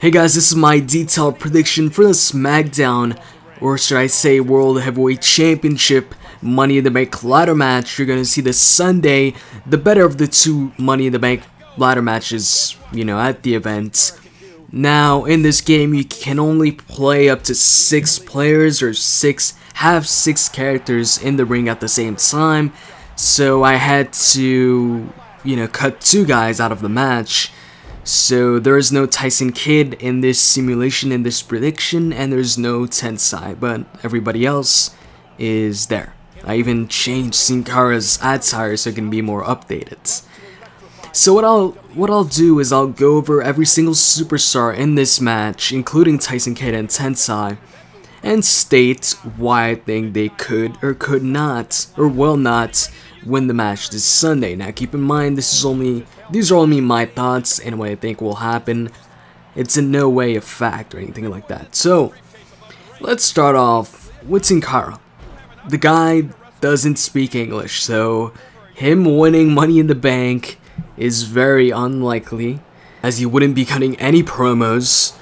Hey guys, this is my detailed prediction for the SmackDown, or should I say World Heavyweight Championship Money in the Bank ladder match. You're gonna see this Sunday, the better of the two Money in the Bank ladder matches, at the event. Now, in this game, you can only play up to 6 players, or have 6 characters in the ring at the same time. So I had to, cut 2 guys out of the match. So there is no Tyson Kidd in this simulation, in this prediction, and there's no Tensai, but everybody else is there. I even changed Sin Cara's attire so it can be more updated. So what I'll do is I'll go over every single superstar in this match, including Tyson Kidd and Tensai, and state why I think they could or could not or will not win the match this Sunday. Now keep in mind these are only my thoughts and what I think will happen. It's in no way a fact or anything like that. So let's start off with Sin Cara. The guy doesn't speak English, so him winning Money in the Bank is very unlikely, as he wouldn't be cutting any promos.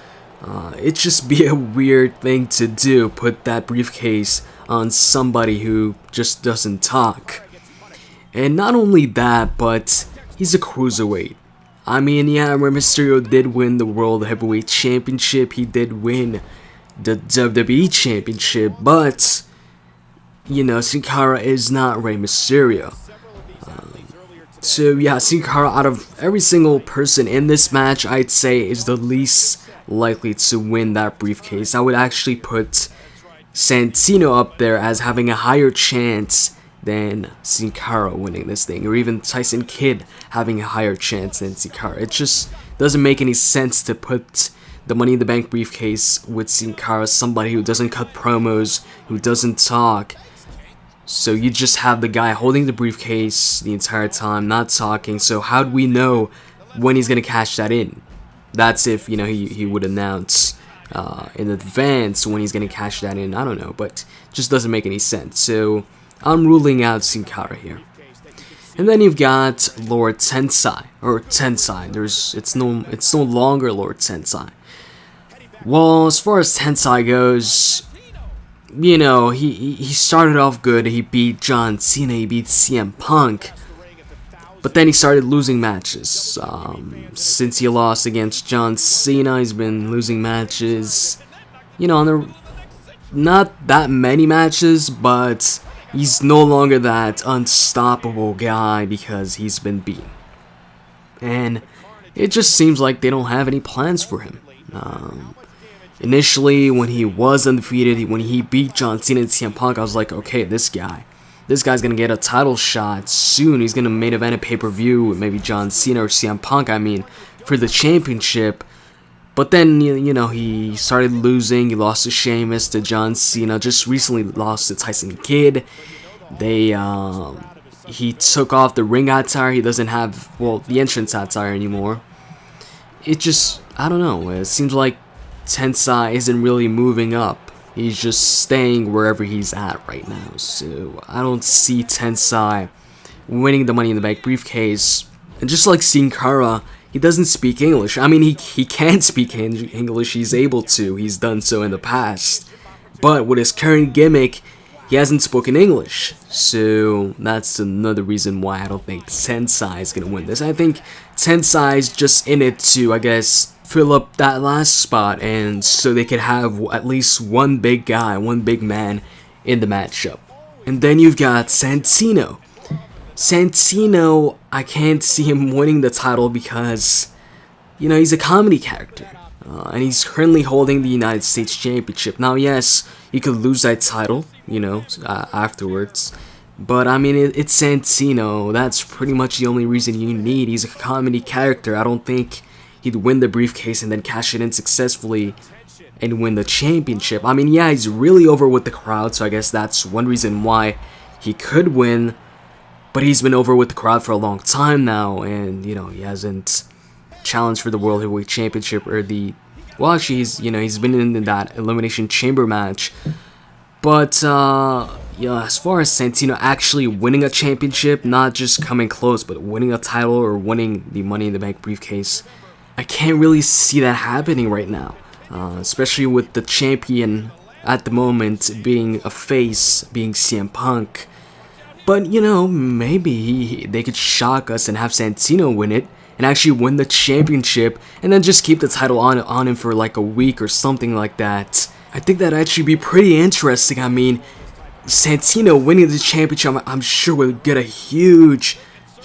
It'd just be a weird thing to do, put that briefcase on somebody who just doesn't talk. And not only that, but he's a cruiserweight. I mean, yeah, Rey Mysterio did win the World Heavyweight Championship, he did win the WWE Championship, but, Sin Cara is not Rey Mysterio. So yeah, Sin Cara, out of every single person in this match, I'd say is the least likely to win that briefcase. I would actually put Santino up there as having a higher chance than Sin Cara winning this thing, or even Tyson Kidd having a higher chance than Sin Cara. It just doesn't make any sense to put the Money in the Bank briefcase with Sin Cara, somebody who doesn't cut promos, who doesn't talk. So you just have the guy holding the briefcase the entire time, not talking. So how do we know when he's gonna cash that in? That's if he would announce in advance when he's gonna cash that in. I don't know, but it just doesn't make any sense. So I'm ruling out Sin Cara here. And then you've got Lord Tensai, or Tensai. It's no longer Lord Tensai. Well, as far as Tensai goes, he started off good. He beat John Cena, he beat CM Punk, but then he started losing matches. Since he lost against John Cena, he's been losing matches. Not that many matches, but he's no longer that unstoppable guy because he's been beaten. And it just seems like they don't have any plans for him. Initially, when he was undefeated, when he beat John Cena and CM Punk, I was like, okay, this guy's gonna get a title shot soon. He's gonna main event a pay-per-view with maybe John Cena or CM Punk, for the championship. But then, he started losing. He lost to Sheamus, to John Cena. Just recently lost to Tyson Kidd. He took off the ring attire. He doesn't have, the entrance attire anymore. I don't know. It seems like Tensai isn't really moving up. He's just staying wherever he's at right now. So I don't see Tensai winning the Money in the Bank briefcase. And just like Sin Cara, he doesn't speak English. I mean, he can speak English. He's able to. He's done so in the past. But with his current gimmick, he hasn't spoken English. So that's another reason why I don't think Tensai is going to win this. I think Tensai is just in it to, fill up that last spot, and so they could have at least one big guy, one big man in the matchup. And then you've got Santino. Santino, I can't see him winning the title because, he's a comedy character. And he's currently holding the United States Championship. Now, yes, he could lose that title, afterwards. But, it's Santino. That's pretty much the only reason you need. He's a comedy character. I don't think he'd win the briefcase and then cash it in successfully and win the championship. Yeah, he's really over with the crowd, so I guess that's one reason why he could win. But he's been over with the crowd for a long time now, and, he hasn't challenged for the World Heavyweight Championship or he's been in that Elimination Chamber match. But, as far as Santino actually winning a championship, not just coming close, but winning a title or winning the Money in the Bank briefcase, I can't really see that happening right now, especially with the champion at the moment being a face, being CM Punk. But you know, maybe they could shock us and have Santino win it and actually win the championship and then just keep the title on him for like a week or something like that. I think that'd actually be pretty interesting. I mean, Santino winning the championship, I'm sure would get a huge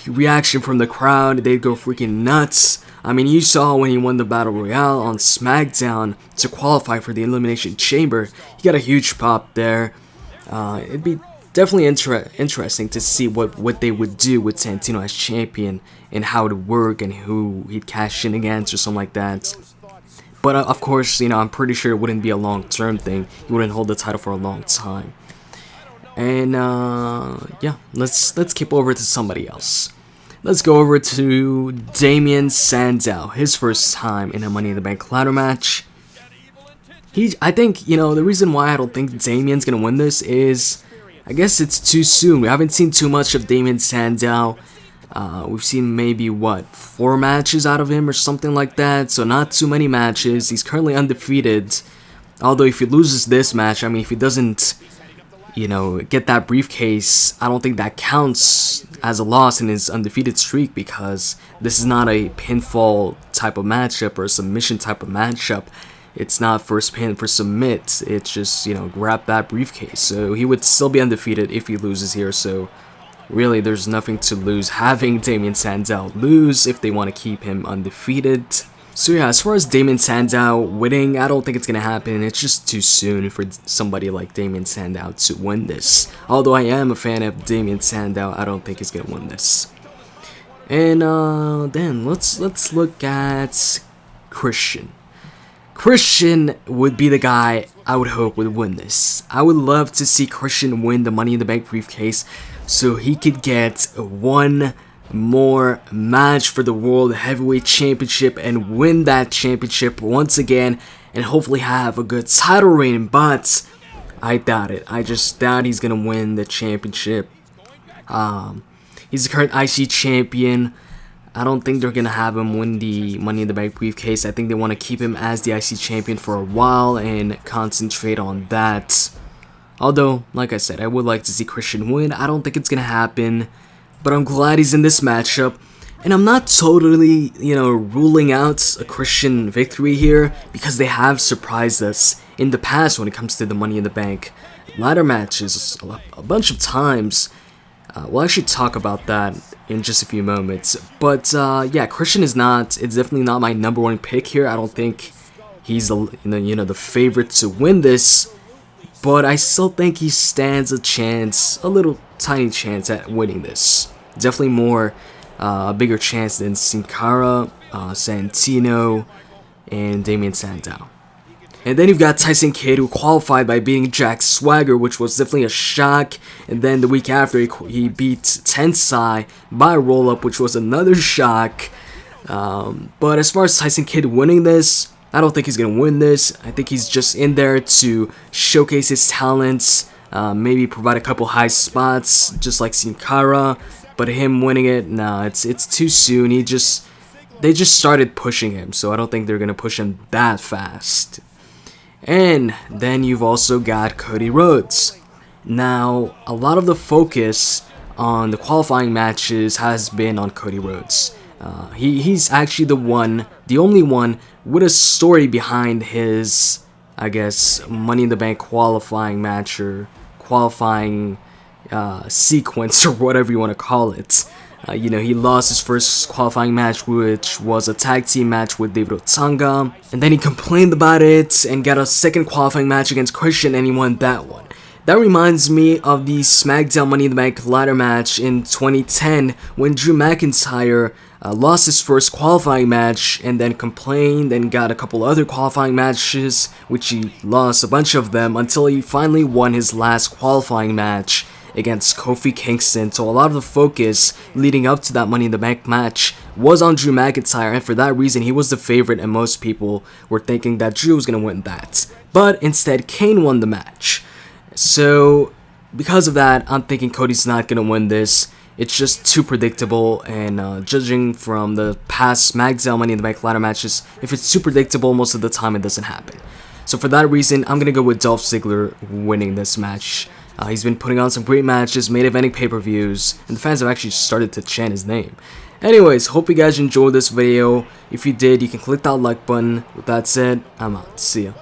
reaction from the crowd. They'd go freaking nuts. I mean, you saw when he won the Battle Royale on SmackDown to qualify for the Elimination Chamber. He got a huge pop there. It'd be definitely interesting to see what they would do with Santino as champion and how it would work and who he'd cash in against or something like that. But of course, you know, I'm pretty sure it wouldn't be a long-term thing. He wouldn't hold the title for a long time. And yeah, let's keep over to somebody else. Let's go over to Damien Sandow, his first time in a Money in the Bank ladder match. I think, you know, the reason why I don't think Damien's gonna win this is, I guess it's too soon. We haven't seen too much of Damien Sandow. We've seen maybe, 4 matches out of him or something like that, so not too many matches. He's currently undefeated, although if he loses this match, I mean, if he doesn't, you know, get that briefcase, I don't think that counts as a loss in his undefeated streak, because this is not a pinfall type of matchup or a submission type of matchup. It's not first pin for submit, it's just, you know, grab that briefcase. So he would still be undefeated if he loses here, so really there's nothing to lose having Damien Sandow lose if they want to keep him undefeated. So yeah, as far as Damien Sandow winning, I don't think it's gonna happen. It's just too soon for somebody like Damien Sandow to win this. Although I am a fan of Damien Sandow, I don't think he's gonna win this. And then let's look at Christian. Christian would be the guy I would hope would win this. I would love to see Christian win the Money in the Bank briefcase so he could get one more match for the World Heavyweight Championship and win that championship once again and hopefully have a good title reign, but I doubt it. I just doubt he's gonna win the championship. He's the current IC champion. I don't think they're gonna have him win the Money in the Bank briefcase. I think they want to keep him as the IC champion for a while and concentrate on that. Although, like I said, I would like to see Christian win. I don't think it's gonna happen, but I'm glad he's in this matchup. And I'm not totally, you know, ruling out a Christian victory here, because they have surprised us in the past when it comes to the Money in the Bank ladder matches a bunch of times. We'll actually talk about that in just a few moments. But yeah, Christian is not, it's definitely not my number one pick here. I don't think he's the favorite to win this, but I still think he stands a chance, a little tiny chance at winning this. Definitely more, a bigger chance than Cara, Santino, and Damien Sandow. And then you've got Tyson Kidd, who qualified by beating Jack Swagger, which was definitely a shock. And then the week after, he beat Tensai by roll-up, which was another shock. But as far as Tyson Kidd winning this, I don't think he's going to win this. I think he's just in there to showcase his talents, maybe provide a couple high spots, just like Sin Cara. But him winning it, nah, it's too soon. They just started pushing him, so I don't think they're going to push him that fast. And then you've also got Cody Rhodes. Now, a lot of the focus on the qualifying matches has been on Cody Rhodes. He's actually the only one with a story behind his, I guess, Money in the Bank qualifying match or qualifying sequence or whatever you want to call it. He lost his first qualifying match, which was a tag team match with David Otunga, and then he complained about it and got a second qualifying match against Christian, and he won that one. That reminds me of the SmackDown Money in the Bank ladder match in 2010 when Drew McIntyre lost his first qualifying match and then complained and got a couple other qualifying matches, which he lost a bunch of them until he finally won his last qualifying match against Kofi Kingston. So a lot of the focus leading up to that Money in the Bank match was on Drew McIntyre, and for that reason he was the favorite, and most people were thinking that Drew was going to win that. But instead, Kane won the match. So because of that, I'm thinking Cody's not going to win this. It's just too predictable, and judging from the past SmackDown Money in the Bank ladder matches, if it's too predictable, most of the time it doesn't happen. So for that reason, I'm gonna go with Dolph Ziggler winning this match. He's been putting on some great matches, main eventing pay-per-views, and the fans have actually started to chant his name. Anyways, hope you guys enjoyed this video. If you did, you can click that like button. With that said, I'm out. See ya.